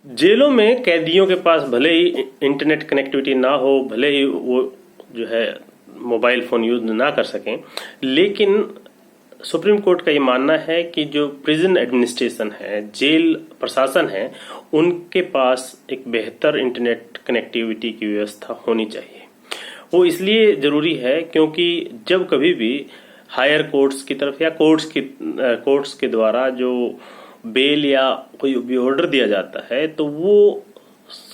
जेलों में कैदियों के पास भले ही इंटरनेट कनेक्टिविटी ना हो, भले ही वो जो है मोबाइल फोन यूज ना कर सकें, लेकिन सुप्रीम कोर्ट का ये मानना है कि जो प्रिजन एडमिनिस्ट्रेशन है, जेल प्रशासन है, उनके पास एक बेहतर इंटरनेट कनेक्टिविटी की व्यवस्था होनी चाहिए। वो इसलिए जरूरी है क्योंकि जब कभी भी हायर कोर्ट्स की तरफ या कोर्ट्स के द्वारा जो बेल या कोई भी ऑर्डर दिया जाता है, तो वो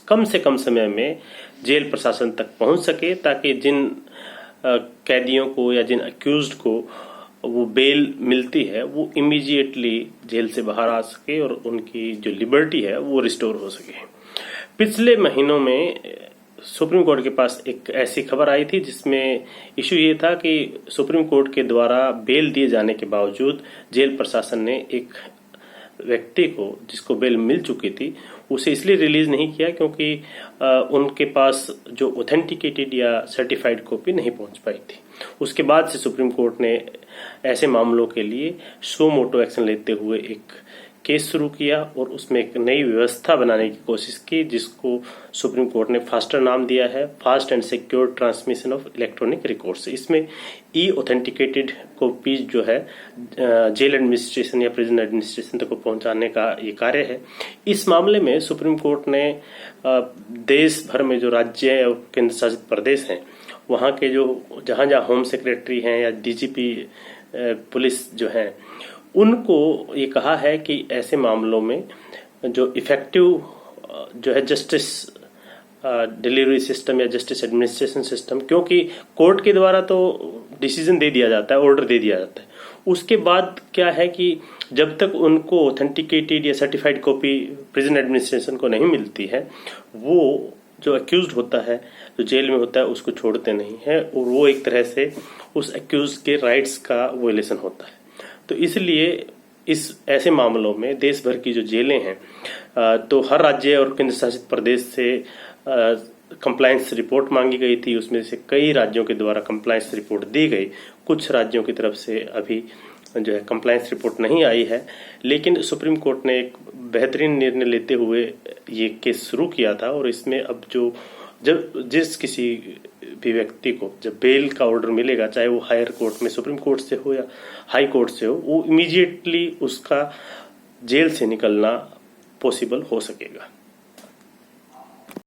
कम से कम समय में जेल प्रशासन तक पहुंच सके, ताकि जिन कैदियों को या जिन अक्यूज्ड को वो बेल मिलती है वो इमीडिएटली जेल से बाहर आ सके और उनकी जो लिबर्टी है वो रिस्टोर हो सके। पिछले महीनों में सुप्रीम कोर्ट के पास एक ऐसी खबर आई थी जिसमें इशू ये था कि सुप्रीम कोर्ट के द्वारा बेल दिए जाने के बावजूद जेल प्रशासन ने एक व्यक्ति को, जिसको बेल मिल चुकी थी, उसे इसलिए रिलीज नहीं किया क्योंकि उनके पास जो ऑथेंटिकेटेड या सर्टिफाइड कॉपी नहीं पहुंच पाई थी। उसके बाद से सुप्रीम कोर्ट ने ऐसे मामलों के लिए सो मोटो एक्शन लेते हुए एक केस शुरू किया और उसमें एक नई व्यवस्था बनाने की कोशिश की, जिसको सुप्रीम कोर्ट ने फास्टर नाम दिया है, fast and secure transmission of electronic records. इसमें ई ऑथेंटिकेटेड कॉपीज जो है जेल एडमिनिस्ट्रेशन या प्रिजन एडमिनिस्ट्रेशन तक को पहुंचाने का ये कार्य है। इस मामले में सुप्रीम कोर्ट ने देश भर में जो राज्य और केंद्र शासित प्रदेश हैं, वहां के जो जहां जहां होम सेक्रेटरी हैं या डीजीपी पुलिस जो हैं, उनको ये कहा है कि ऐसे मामलों में जो इफेक्टिव जो है जस्टिस डिलीवरी सिस्टम या जस्टिस एडमिनिस्ट्रेशन सिस्टम, क्योंकि कोर्ट के द्वारा तो डिसीजन दे दिया जाता है, ऑर्डर दे दिया जाता है, उसके बाद क्या है कि जब तक उनको ऑथेंटिकेटेड या सर्टिफाइड कॉपी प्रिजन एडमिनिस्ट्रेशन को नहीं मिलती है, वो जो अक्यूज्ड होता है, जो जेल में होता है, उसको छोड़ते नहीं है और वो एक तरह से उस अक्यूज के राइट्स का वोलेशन होता है। तो इसलिए इस ऐसे मामलों में देश भर की जो जेलें हैं, तो हर राज्य और केंद्र शासित प्रदेश से कंप्लायंस रिपोर्ट मांगी गई थी। उसमें से कई राज्यों के द्वारा कंप्लायंस रिपोर्ट दी गई, कुछ राज्यों की तरफ से अभी जो है कंप्लायंस रिपोर्ट नहीं आई है। लेकिन सुप्रीम कोर्ट ने एक बेहतरीन निर्णय लेते हुए ये केस शुरू किया था और इसमें अब जब जिस किसी भी व्यक्ति को जब बेल का ऑर्डर मिलेगा, चाहे वो हायर कोर्ट में सुप्रीम कोर्ट से हो या हाई कोर्ट से हो, वो इमीडिएटली उसका जेल से निकलना पॉसिबल हो सकेगा।